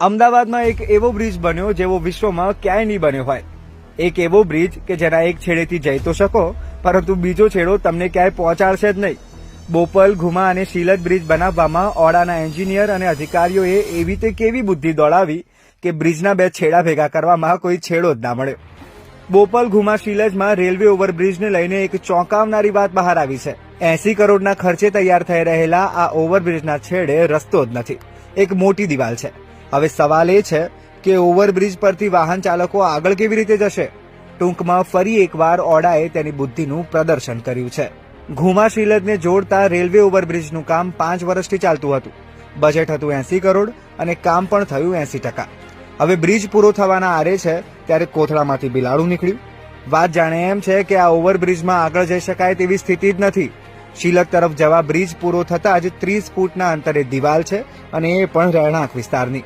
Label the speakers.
Speaker 1: અમદાવાદમાં એક એવો બ્રિજ બન્યો જેવો વિશ્વમાં ક્યાંય નહીં બન્યો હોય. એક એવો બ્રિજ કે જેના એક છેડેથી જઈ તો શકો, પરંતુ બીજો છેડો તમને ક્યાંય પહોંચાડશે જ નહીં. બોપલ, ઘુમા અને શીલજ બ્રિજ બનાવવામાં ઓડાના એન્જિનિયર અને અધિકારીઓએ એવી તે કેવી બુદ્ધિ દોડાવી કે બ્રિજના બે છેડા ભેગા કરવામાં કોઈ છેડો જ ના મળ્યો. બોપલ, ઘુમા, શીલજમાં રેલવે ઓવરબ્રિજને લઈને એક ચોંકાવનારી વાત બહાર આવી છે. 80 કરોડના ખર્ચે તૈયાર થઈ રહેલા આ ઓવરબ્રિજના છેડે રસ્તો જ નથી, એક મોટી દિવાલ છે. હવે સવાલ એ છે કે ઓવરબ્રિજ પરથી વાહન ચાલકો આગળ કેવી રીતે જશે? ટૂંકમાં ફરી એકવાર ઓડાએ તેની બુદ્ધિનું પ્રદર્શન કર્યું છે. ઘુમા શીલજને જોડતા રેલવે ઓવરબ્રિજનું કામ 5 વર્ષથી ચાલતું હતું. બજેટ હતું 80 કરોડ અને કામ પણ થયું 80%. હવે બ્રિજ પૂરો થવાના આરે છે ત્યારે કોથળામાંથી બિલાડું નીકળ્યું. વાત જાણે એમ છે કે આ ઓવરબ્રિજમાં આગળ જઈ શકાય તેવી સ્થિતિ જ નથી. શીલજ તરફ જવા બ્રિજ પૂરો થતાં જ 30 ફૂટના અંતરે દિવાલ છે અને એ પણ રહેણાંક વિસ્તારની.